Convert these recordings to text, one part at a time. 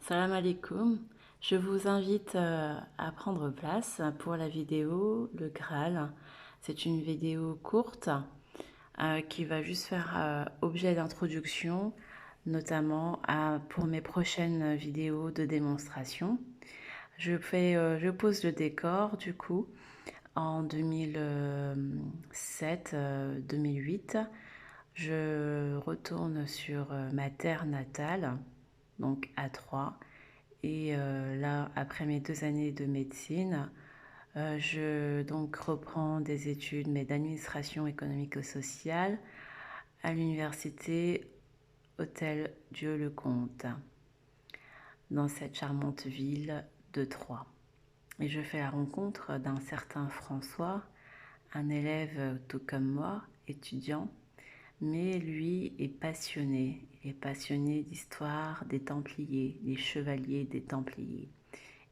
Salam alaikum. Je vous invite à prendre place pour la vidéo Le Graal. C'est une vidéo courte qui va juste faire objet d'introduction, notamment pour mes prochaines vidéos de démonstration. Je pose le décor du coup en 2007-2008. Je retourne sur ma terre natale, donc à Troyes. Et là, après mes 2 années de médecine, je donc reprends des études, mais d'administration économique-sociale à l'université Hôtel Dieu-le-Comte, dans cette charmante ville de Troyes. Et je fais la rencontre d'un certain François, un élève tout comme moi, étudiant, mais lui est passionné. Il est passionné d'histoire des Templiers, des chevaliers des Templiers.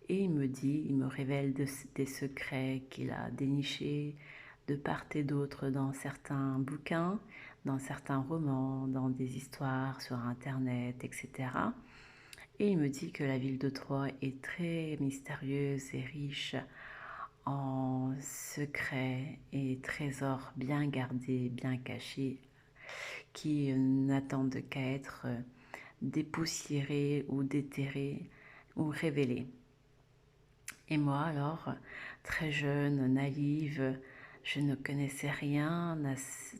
Et il me révèle des secrets qu'il a dénichés de part et d'autre dans certains bouquins, dans certains romans, dans des histoires sur Internet, etc. Et il me dit que la ville de Troyes est très mystérieuse et riche en secrets et trésors bien gardés, bien cachés, qui n'attendent qu'à être dépoussiérés ou déterrés ou révélés. Et moi alors, très jeune, naïve, je ne connaissais rien à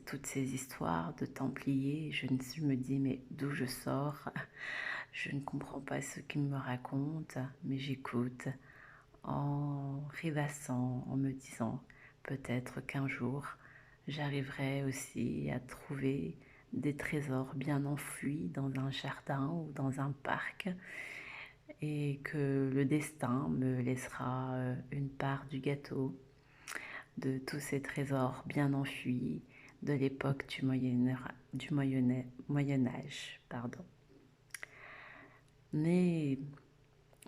toutes ces histoires de Templiers. Je me dis, mais d'où je sors? Je ne comprends pas ce qu'ils me racontent, mais j'écoute en rêvassant, en me disant peut-être qu'un jour j'arriverai aussi à trouver des trésors bien enfouis dans un jardin ou dans un parc, et que le destin me laissera une part du gâteau de tous ces trésors bien enfuis de l'époque Moyen Âge. Pardon. Mais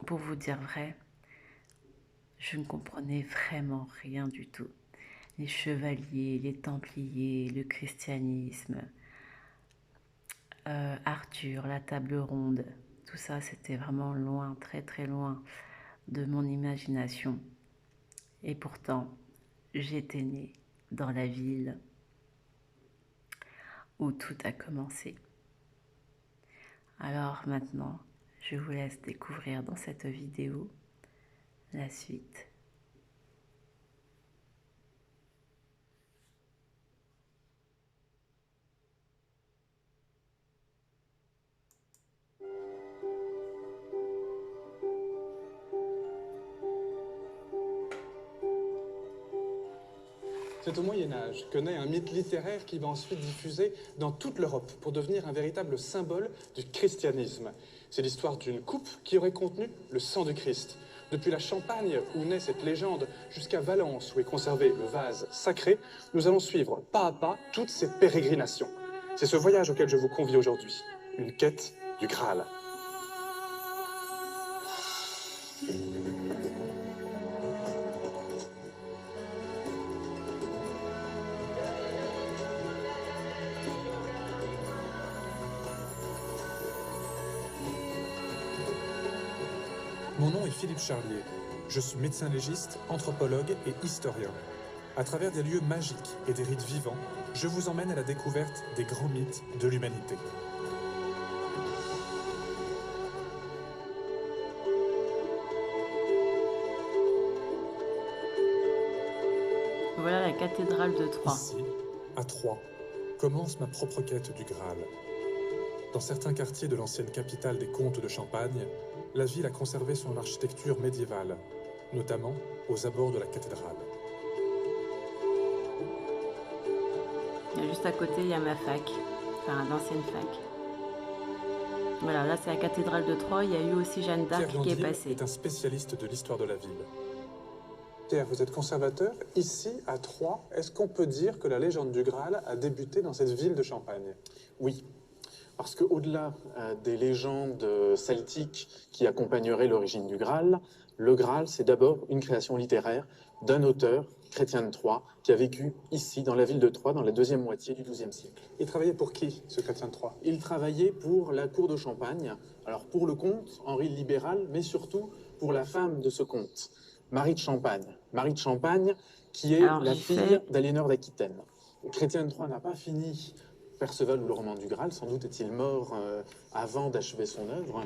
pour vous dire vrai, je ne comprenais vraiment rien du tout. Les chevaliers, les templiers, le christianisme, Arthur, la table ronde, tout ça c'était vraiment loin, très très loin de mon imagination. Et pourtant, j'étais née dans la ville où tout a commencé. Alors maintenant, je vous laisse découvrir dans cette vidéo la suite. C'est au Moyen-Âge que naît un mythe littéraire qui va ensuite diffuser dans toute l'Europe pour devenir un véritable symbole du christianisme. C'est l'histoire d'une coupe qui aurait contenu le sang du Christ. Depuis la Champagne, où naît cette légende, jusqu'à Valence, où est conservé le vase sacré, nous allons suivre pas à pas toutes ces pérégrinations. C'est ce voyage auquel je vous convie aujourd'hui, une quête du Graal. Mon nom est Philippe Charlier. Je suis médecin légiste, anthropologue et historien. À travers des lieux magiques et des rites vivants, je vous emmène à la découverte des grands mythes de l'humanité. Voilà la cathédrale de Troyes. Ici, à Troyes, commence ma propre quête du Graal. Dans certains quartiers de l'ancienne capitale des comtes de Champagne, la ville a conservé son architecture médiévale, notamment aux abords de la cathédrale. Et juste à côté, il y a ma fac, enfin l'ancienne fac. Voilà, là c'est la cathédrale de Troyes. Il y a eu aussi Jeanne d'Arc Pierre qui est Gandil passée. est un spécialiste de l'histoire de la ville. Pierre, vous êtes conservateur. Ici, à Troyes, est-ce qu'on peut dire que la légende du Graal a débuté dans cette ville de Champagne? Oui, parce qu'au-delà des légendes celtiques qui accompagneraient l'origine du Graal, Le Graal, c'est d'abord une création littéraire d'un auteur, Chrétien de Troyes, qui a vécu ici, dans la ville de Troyes, dans la deuxième moitié du XIIe siècle. Il travaillait pour qui, ce Chrétien de Troyes? Il travaillait pour la cour de Champagne, alors pour le comte, Henri le Libéral, mais surtout pour la femme de ce comte, Marie de Champagne. Marie de Champagne, qui est Alors, la j'ai fille fait... d'Aliénor d'Aquitaine. Chrétien de Troyes n'a pas fini Perceval ou le roman du Graal, sans doute est-il mort avant d'achever son œuvre.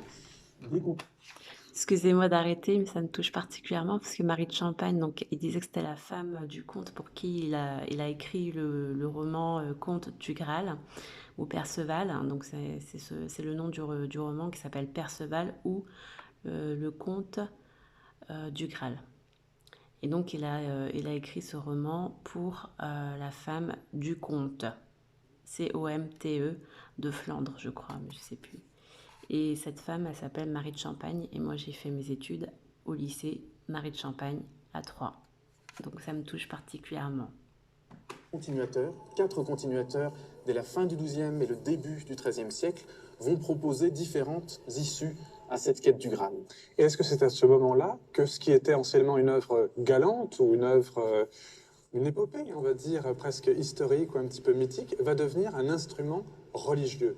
Excusez-moi d'arrêter, mais ça me touche particulièrement parce que Marie de Champagne, donc, il disait que c'était la femme du comte pour qui il a écrit le roman Comte du Graal, ou Perceval. Donc c'est le nom du roman qui s'appelle Perceval ou le Comte du Graal. Et donc il a écrit ce roman pour la femme du comte, C-O-M-T-E, de Flandre, je crois, mais je ne sais plus. Et cette femme, elle s'appelle Marie de Champagne. Et moi, j'ai fait mes études au lycée Marie de Champagne à Troyes. Donc ça me touche particulièrement. Quatre continuateurs, dès la fin du XIIe et le début du XIIIe siècle, vont proposer différentes issues à cette quête du Graal. Et est-ce que c'est à ce moment-là que ce qui était anciennement une œuvre galante ou une œuvre, une épopée, on va dire, presque historique ou un petit peu mythique, va devenir un instrument religieux?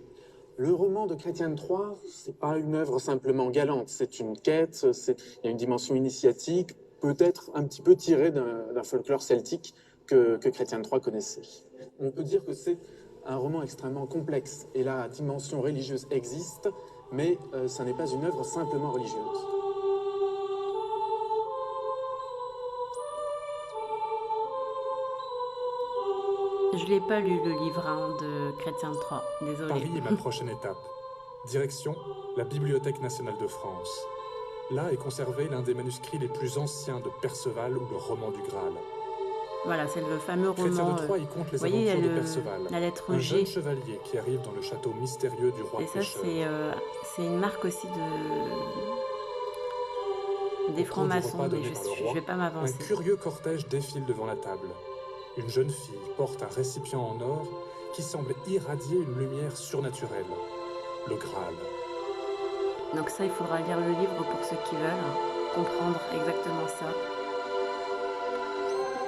Le roman de Chrétien de Troyes, c'est pas une œuvre simplement galante, c'est une quête, il y a une dimension initiatique, peut-être un petit peu tirée d'un folklore celtique que Chrétien de Troyes connaissait. On peut dire que c'est un roman extrêmement complexe, et la dimension religieuse existe, mais ça n'est pas une œuvre simplement religieuse. Je l'ai pas lu, le livre de Chrétien de Troyes, désolée. Paris est ma prochaine étape. Direction, la Bibliothèque nationale de France. Là est conservé l'un des manuscrits les plus anciens de Perceval ou le roman du Graal. Voilà, c'est le fameux Chrétien roman. de Troyes y compte les Vous voyez, il y a aventures de Perceval, la lettre un G. jeune chevalier qui arrive dans le château mystérieux du roi Et ça, pêcheur. c'est une marque aussi des Au cours du francs-maçons, repas mais donné par le je roi, vais pas un m'avancer. curieux cortège défile devant la table. Une jeune fille porte un récipient en or qui semble irradier une lumière surnaturelle, le Graal. Donc ça, il faudra lire le livre pour ceux qui veulent comprendre exactement ça.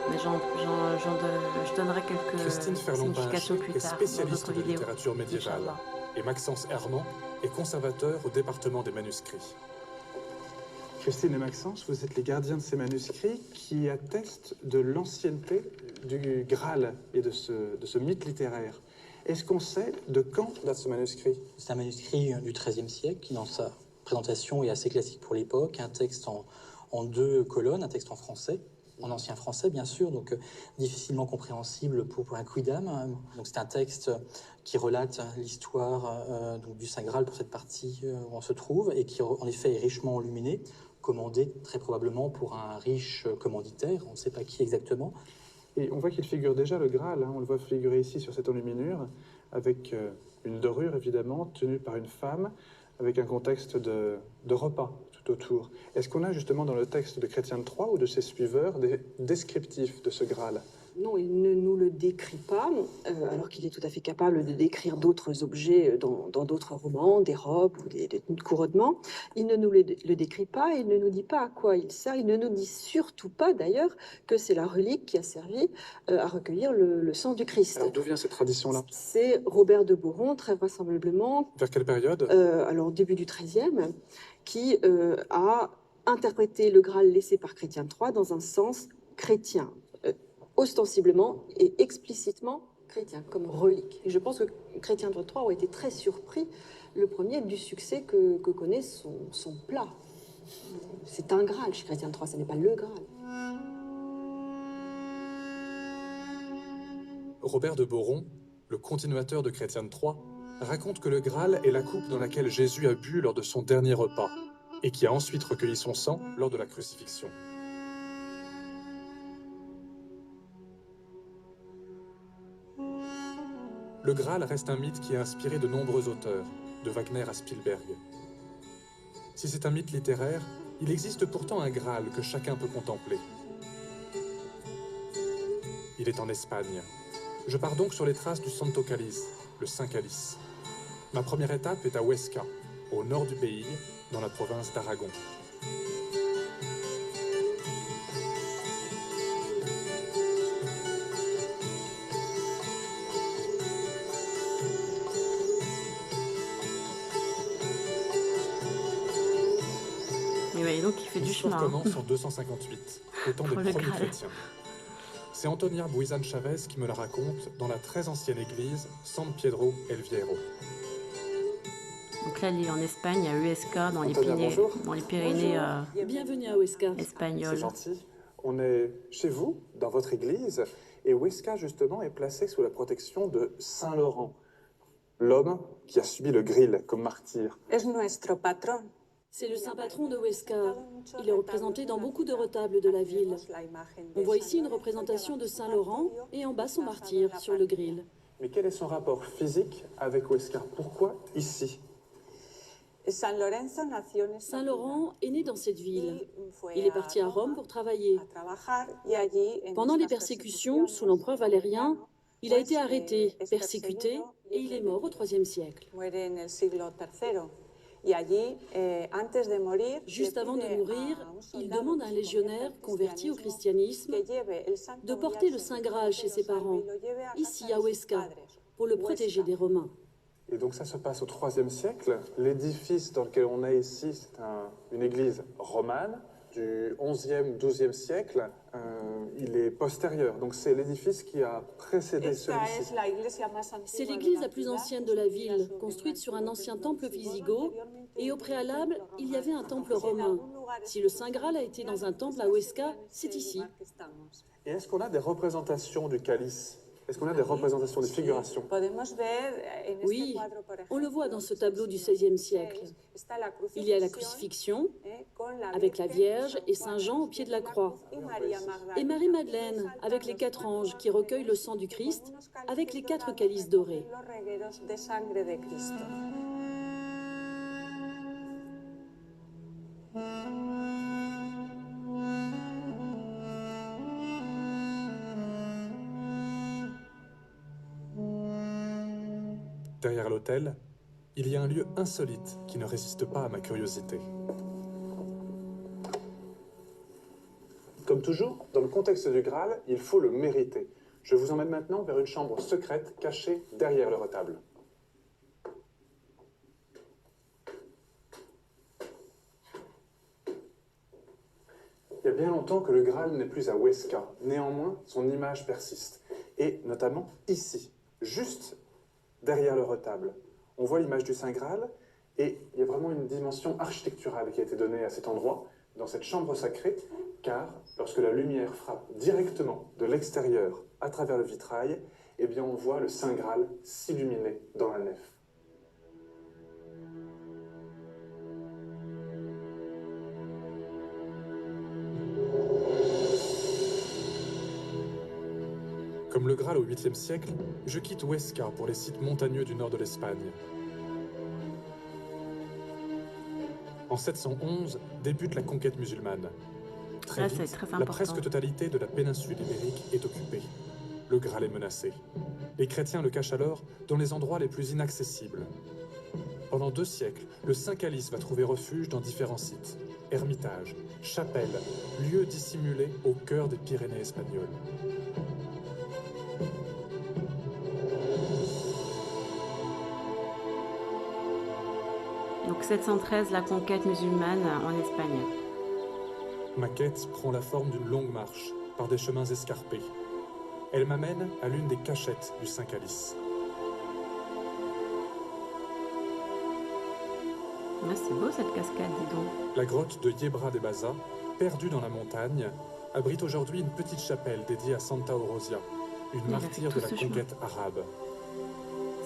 Mais je donnerai quelques Christine significations Ferland-Pincher plus est tard dans spécialiste d'autres de vidéos. littérature médiévale Inch'Allah. et Maxence Herman est conservateur au département des manuscrits. Christine et Maxence, vous êtes les gardiens de ces manuscrits qui attestent de l'ancienneté du Graal et de ce mythe littéraire. Est-ce qu'on sait de quand date ce manuscrit? C'est un manuscrit du XIIIe siècle qui, dans sa présentation, est assez classique pour l'époque. Un texte en deux colonnes, un texte en français, en ancien français bien sûr, donc difficilement compréhensible pour un quidam. Donc c'est un texte qui relate l'histoire donc du Saint Graal pour cette partie où on se trouve et qui en effet est richement illuminé, commandé très probablement pour un riche commanditaire, on ne sait pas qui exactement. Et on voit qu'il figure déjà le Graal, hein. On le voit figurer ici sur cette enluminure, avec une dorure évidemment, tenue par une femme, avec un contexte de repas tout autour. Est-ce qu'on a justement dans le texte de Chrétien de Troyes ou de ses suiveurs des descriptifs de ce Graal? Non, il ne nous le décrit pas, alors qu'il est tout à fait capable de décrire d'autres objets dans d'autres romans, des robes ou des couronnements. Il ne nous le décrit pas, il ne nous dit pas à quoi il sert, il ne nous dit surtout pas d'ailleurs que c'est la relique qui a servi à recueillir le sang du Christ. Alors d'où vient cette tradition-là? C'est Robert de Boron, très vraisemblablement, Vers quelle période? alors début du XIIIe, qui a interprété le Graal laissé par Chrétien de Troyes dans un sens chrétien. Ostensiblement et explicitement chrétien, comme relique. Et je pense que Chrétien de Troyes a été très surpris, le premier, du succès que connaît son plat. C'est un Graal chez Chrétien de Troyes, ce n'est pas le Graal. Robert de Boron, le continuateur de Chrétien de Troyes, raconte que le Graal est la coupe dans laquelle Jésus a bu lors de son dernier repas et qui a ensuite recueilli son sang lors de la crucifixion. Le Graal reste un mythe qui a inspiré de nombreux auteurs, de Wagner à Spielberg. Si c'est un mythe littéraire, il existe pourtant un Graal que chacun peut contempler. Il est en Espagne. Je pars donc sur les traces du Santo Cáliz, le Saint Calice. Ma première étape est à Huesca, au nord du pays, dans la province d'Aragon. donc il fait du L'histoire chemin. commence en 258, au temps des Pour le premiers Graal. chrétiens. C'est Antonia Buizan Chavez qui me la raconte dans la très ancienne église San Pedro El Viejo. Donc là, il est en Espagne, à Huesca, dans les Antonia, Pyrénées, bonjour. dans les Pyrénées Bienvenue à Huesca. C'est espagnoles. gentil. On est chez vous, dans votre église, et Huesca, justement, est placé sous la protection de Saint Laurent, l'homme qui a subi le grill comme martyr. Es nuestro patrón. C'est le saint patron de Huesca. Il est représenté dans beaucoup de retables de la ville. On voit ici une représentation de Saint Laurent et en bas son martyr sur le grill. Mais quel est son rapport physique avec Huesca? Pourquoi ici? Saint Laurent est né dans cette ville. Il est parti à Rome pour travailler. Pendant les persécutions sous l'empereur Valérien, il a été arrêté, persécuté et il est mort au IIIe siècle. Juste avant de mourir, il demande à un légionnaire converti au christianisme de porter le Saint Graal chez ses parents, ici à Huesca, pour le protéger des Romains. Et donc ça se passe au IIIe siècle. L'édifice dans lequel on est ici, c'est une église romane du XIe, XIIe siècle. Il est postérieur, donc c'est l'édifice qui a précédé celui-ci. C'est l'église la plus ancienne de la ville, construite sur un ancien temple wisigoth, et au préalable, il y avait un temple romain. Si le Saint Graal a été dans un temple à Huesca, c'est ici. Et est-ce qu'on a des représentations du calice? Est-ce qu'on a des représentations, des figurations? Oui, on le voit dans ce tableau du XVIe siècle. Il y a la crucifixion, avec la Vierge et Saint Jean au pied de la croix. Et Marie-Madeleine, avec les 4 anges qui recueillent le sang du Christ, avec les 4 calices dorés. Derrière l'autel, il y a un lieu insolite qui ne résiste pas à ma curiosité. Comme toujours, dans le contexte du Graal, il faut le mériter. Je vous emmène maintenant vers une chambre secrète cachée derrière le retable. Il y a bien longtemps que le Graal n'est plus à Huesca. Néanmoins, son image persiste. Et notamment ici, juste derrière le retable. On voit l'image du Saint Graal et il y a vraiment une dimension architecturale qui a été donnée à cet endroit, dans cette chambre sacrée, car lorsque la lumière frappe directement de l'extérieur à travers le vitrail, eh bien on voit le Saint Graal s'illuminer dans la nef. Comme le Graal au 8e siècle, je quitte Huesca pour les sites montagneux du nord de l'Espagne. En 711 débute la conquête musulmane. Très Là, vite, c'est très la important. presque totalité de la péninsule ibérique est occupée. Le Graal est menacé. Les chrétiens le cachent alors dans les endroits les plus inaccessibles. Pendant 2 siècles, le Saint Calice va trouver refuge dans différents sites. Ermitages, chapelles, lieux dissimulés au cœur des Pyrénées espagnoles. Donc 713, la conquête musulmane en Espagne. Ma quête prend la forme d'une longue marche, par des chemins escarpés. Elle m'amène à l'une des cachettes du Saint Calice. Ah, c'est beau cette cascade, dis donc. La grotte de Yebra de Baza, perdue dans la montagne, abrite aujourd'hui une petite chapelle dédiée à Santa Orosia, une Il a fait martyre tout de la ce chemin. conquête arabe.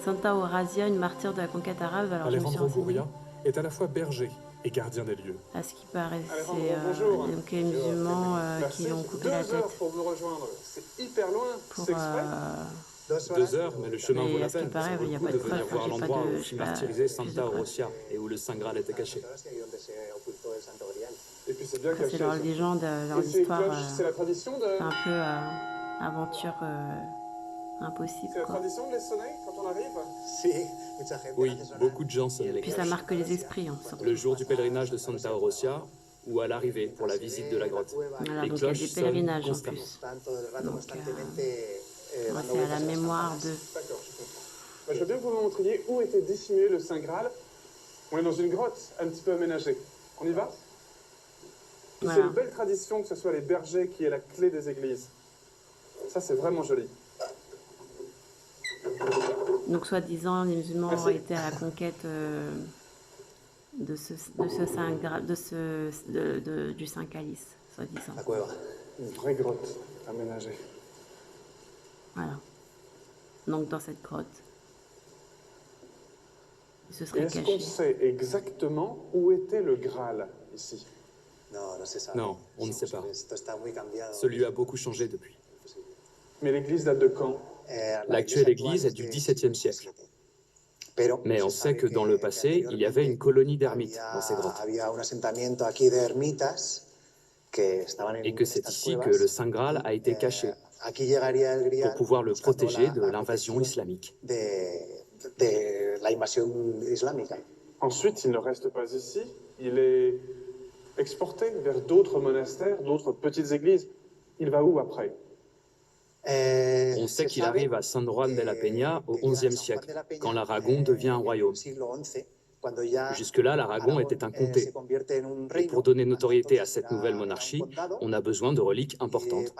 Santa Eurasia, une martyre de la conquête arabe. Alors je me suis Alejandro renseignée. Gurria est à la fois berger et gardien des lieux. À ce qui paraît, Alejandro, c'est bonjour. donc les musulmans qui lui ont coupé la 2 heures tête pour vous rejoindre. C'est hyper loin. pour... C'est exprès. 2 heures, mais le chemin Mais vaut à la ce qui peine. paraît, Ça vaut il y le a coup pas de de venir preuves, voir j'ai pas l'endroit de- où j'ai fut pas martyrisé plus de Santa preuves. Orosia et où le Saint Graal était caché. Et puis c'est bien Après, c'est caché. leur ça. légende, leur Et ces histoire, cloches, c'est la tradition de... un peu aventure impossible, C'est la quoi. tradition de les sonner quand on arrive? Oui, beaucoup de gens sonnaient les Puis ça cloches. marque les esprits, hein, surtout. Le jour du pèlerinage de Santa Orosia ou à l'arrivée pour la visite de la grotte. Voilà, Les donc il y a cloches des sonnent pèlerinages en constamment. plus. Donc, moi, c'est à la mémoire de... D'accord, je comprends. Bah, je veux bien que vous me montriez où était dissimulé le Saint Graal. On est dans une grotte un petit peu aménagée. On y va? C'est Voilà. une belle tradition que ce soit les bergers qui aient la clé des églises. Ça, c'est vraiment joli. Donc, soi-disant, les musulmans Merci. auraient été à la conquête de ce Saint Graal, du Saint Calice, soi-disant. La cueva. Une vraie grotte aménagée. Voilà. Donc, dans cette grotte, il se Et serait est-ce qu'on caché. sait exactement où était le Graal ici? Non, on ne sait pas. Ce lieu a beaucoup changé depuis. Mais l'église date de quand? L'actuelle église est du XVIIe siècle. Mais on sait que dans le passé, il y avait une colonie d'ermites dans ces grottes. Et que c'est ici que le Saint Graal a été caché pour pouvoir le protéger de l'invasion islamique. Ensuite, il ne reste pas ici. Il est exporté vers d'autres monastères, d'autres petites églises. Il va où après? On sait qu'il arrive à San Juan de la Peña au XIe siècle, quand l'Aragon devient un royaume. Jusque-là, l'Aragon était un comté. Et pour donner notoriété à cette nouvelle monarchie, on a besoin de reliques importantes.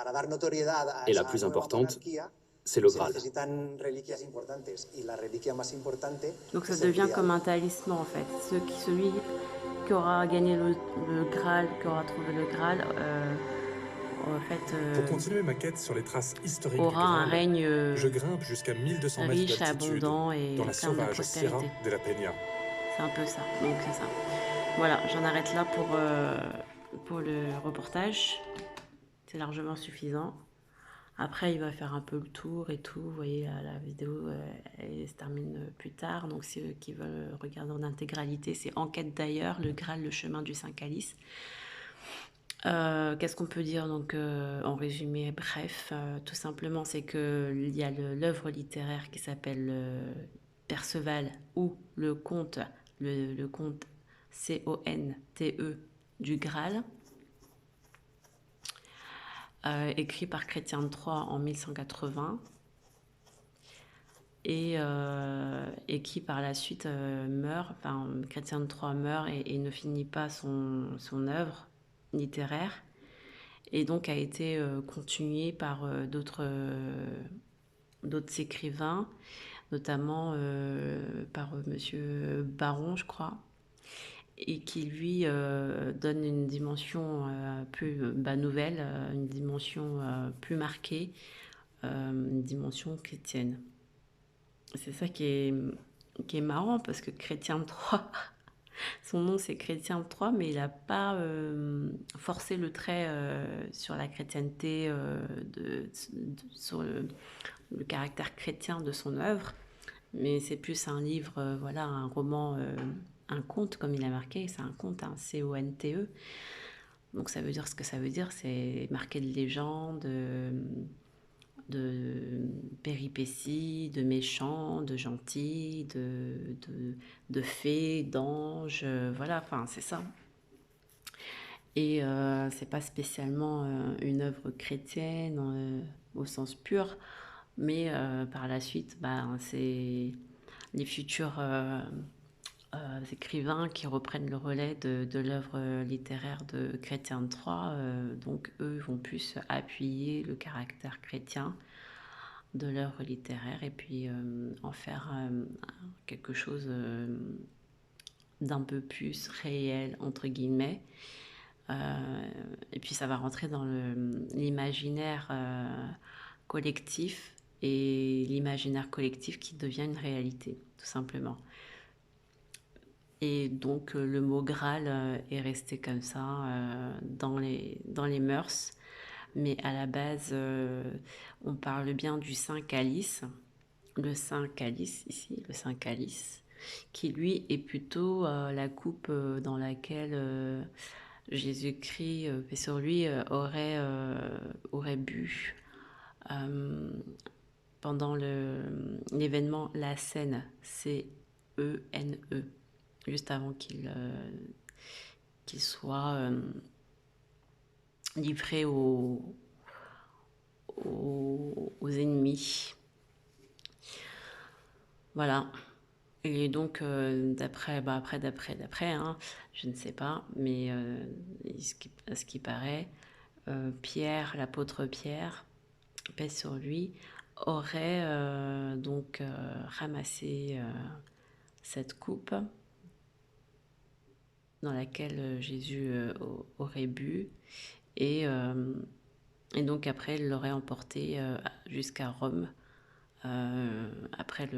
Et la plus importante, c'est le Graal. Donc, ça devient comme un talisman, en fait. Celui qui aura gagné le Graal, qui aura trouvé le Graal, en fait, Pour continuer ma quête sur les traces historiques du aura un Graal, règne je grimpe jusqu'à 1200 mètres riche, d'altitude abondant et dans la plein de sauvage Sierra prospérité. de la Peña. C'est un peu ça. Donc, c'est ça. Voilà, j'en arrête là pour le reportage. C'est largement suffisant. Après, il va faire un peu le tour et tout. Vous voyez, la vidéo, elle se termine plus tard. Donc, ceux qui veulent regarder en intégralité, c'est Enquête d'ailleurs, le Graal, le chemin du Saint-Calice. Qu'est-ce qu'on peut dire donc en résumé bref, tout simplement, c'est qu'il y a l'œuvre littéraire qui s'appelle Perceval ou le conte C-O-N-T-E du Graal, écrit par Chrétien de Troyes en 1180 et qui par la suite meurt, enfin Chrétien de Troyes meurt et ne finit pas son œuvre littéraire et donc a été continué par d'autres écrivains, notamment par Monsieur Baron, je crois, et qui lui donne une dimension plus nouvelle, une dimension plus marquée, une dimension chrétienne. C'est ça qui est marrant parce que Chrétien de Troyes, son nom c'est Chrétien de Troyes, mais il n'a pas forcé le trait sur la chrétienté, sur le caractère chrétien de son œuvre, mais c'est plus un livre, voilà, un roman, un conte comme il a marqué, c'est un conte, un C-O-N-T-E. Donc ça veut dire ce que ça veut dire, c'est marqué de légendes, de péripéties, de méchants, de gentils, de fées, d'anges, voilà, enfin c'est ça. Et c'est pas spécialement une œuvre chrétienne au sens pur, mais par la suite, c'est les futurs écrivains qui reprennent le relais de l'œuvre littéraire de Chrétien de Troyes. Donc eux vont plus appuyer le caractère chrétien de l'œuvre littéraire et puis en faire quelque chose d'un peu plus réel, entre guillemets. Et puis ça va rentrer dans l'imaginaire collectif et l'imaginaire collectif qui devient une réalité, tout simplement. Et donc le mot Graal est resté comme ça dans les mœurs, mais à la base on parle bien du Saint Calice, le Saint Calice ici, le Saint Calice, qui lui est plutôt la coupe dans laquelle Jésus-Christ, paix sur lui, aurait bu pendant l'événement La Cène, C-E-N-E, juste avant qu'il soit livré aux ennemis. Voilà. Et donc, d'après, hein, je ne sais pas, mais à ce qui paraît, Pierre, l'apôtre Pierre, paix sur lui, aurait donc ramassé cette coupe dans laquelle Jésus aurait bu et, euh, et donc après il l'aurait emporté jusqu'à Rome après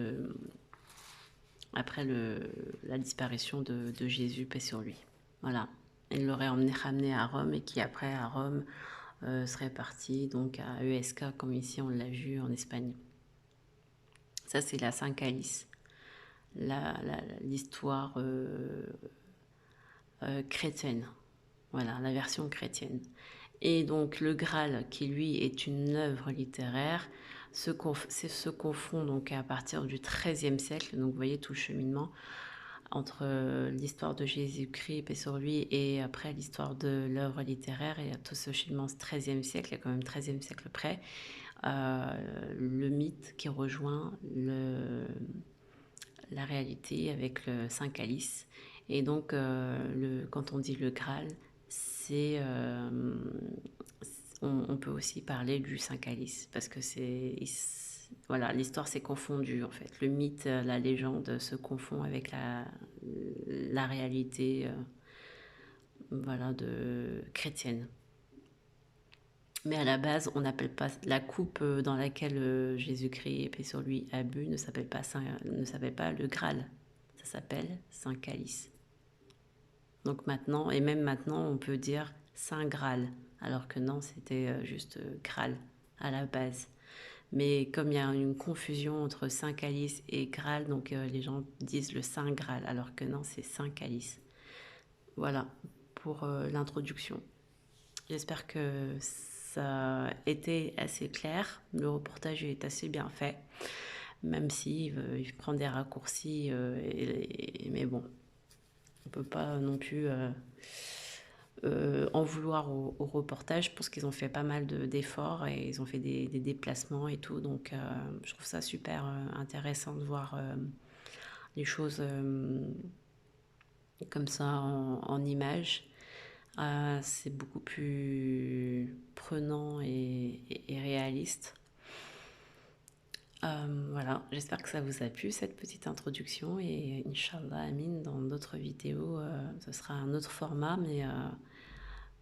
la disparition de Jésus, paix sur lui. Voilà. Il l'aurait ramené à Rome et qui après à Rome serait parti donc à ESK comme ici on l'a vu en Espagne. Ça c'est la Saint-Calice, l'histoire chrétienne. Voilà, la version chrétienne. Et donc le Graal, qui lui est une œuvre littéraire, se confond donc à partir du XIIIe siècle. Donc vous voyez tout le cheminement entre l'histoire de Jésus-Christ, paix sur lui, et après l'histoire de l'œuvre littéraire. Et tout ce cheminement XIIIe siècle, il y a quand même XIIIe siècle près, le mythe qui rejoint la réalité avec le Saint-Calice. Et donc, quand on dit le Graal, on peut aussi parler du Saint-Calice, parce que voilà, l'histoire s'est confondue en fait. Le mythe, la légende se confond avec la réalité voilà, chrétienne. Mais à la base, on n'appelle pas la coupe dans laquelle Jésus-Christ, paix sur lui, a bu, ne s'appelle pas le Graal. Ça s'appelle Saint-Calice. Donc maintenant, et même maintenant, on peut dire Saint Graal, alors que non, c'était juste Graal à la base. Mais comme il y a une confusion entre Saint Calice et Graal, donc les gens disent le Saint Graal, alors que non, c'est Saint Calice. Voilà pour l'introduction. J'espère que ça a été assez clair. Le reportage est assez bien fait, même si il prend des raccourcis, mais bon. On ne peut pas non plus en vouloir au reportage. Je pense qu'ils ont fait pas mal d'efforts et ils ont fait des déplacements et tout. Donc, je trouve ça super intéressant de voir les choses comme ça en images. C'est beaucoup plus prenant et réaliste. Voilà, j'espère que ça vous a plu cette petite introduction et Inch'Allah, Amin, dans d'autres vidéos, ce sera un autre format, mais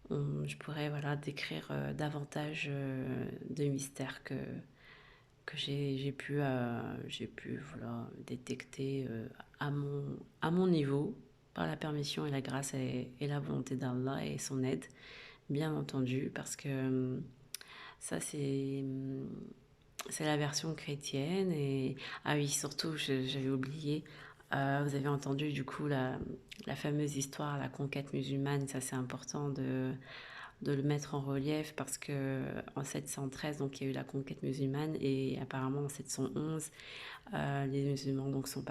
je pourrais voilà, décrire davantage de mystères que j'ai pu voilà, détecter à mon niveau, par la permission et la grâce et la volonté d'Allah et son aide, bien entendu, parce que ça c'est la version chrétienne. Et ah oui, surtout j'avais oublié, vous avez entendu du coup la fameuse histoire, la conquête musulmane. Ça c'est important de le mettre en relief, parce que en 713 donc il y a eu la conquête musulmane, et apparemment en 711 les musulmans donc sont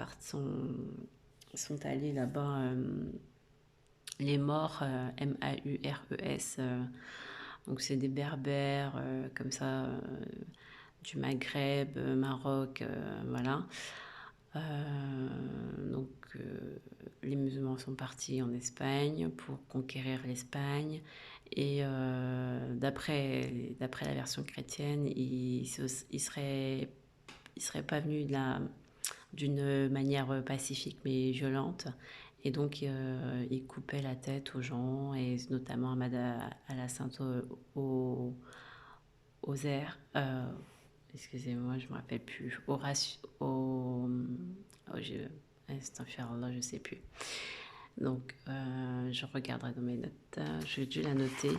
allés là-bas, les Maures, M-A-U-R-E-S, donc c'est des berbères comme ça, du Maghreb, Maroc, voilà. Donc les musulmans sont partis en Espagne pour conquérir l'Espagne, et d'après la version chrétienne, ils seraient pas venus d'une manière pacifique mais violente, et donc ils coupaient la tête aux gens, et notamment à la Sainte Osaire, excusez-moi, je me rappelle plus. Astaghfirullah, je sais plus. Donc, je regarderai dans mes notes. J'ai dû noter.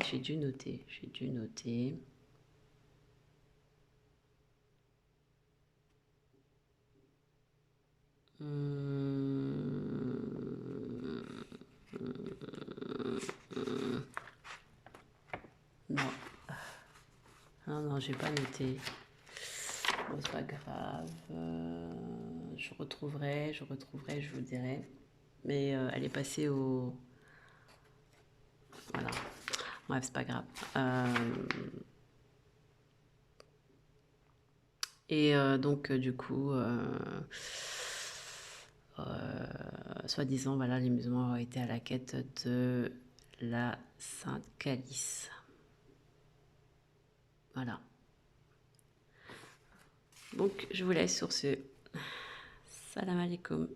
Non. Non, j'ai pas noté. Bon, c'est pas grave. Je retrouverai, je vous dirai. Mais elle est passée au... Voilà. Bref, c'est pas grave. Et donc, du coup... soi-disant, voilà, les musulmans auraient été à la quête de la Sainte Calice. Voilà. Donc, je vous laisse sur ce. Salam alaikum.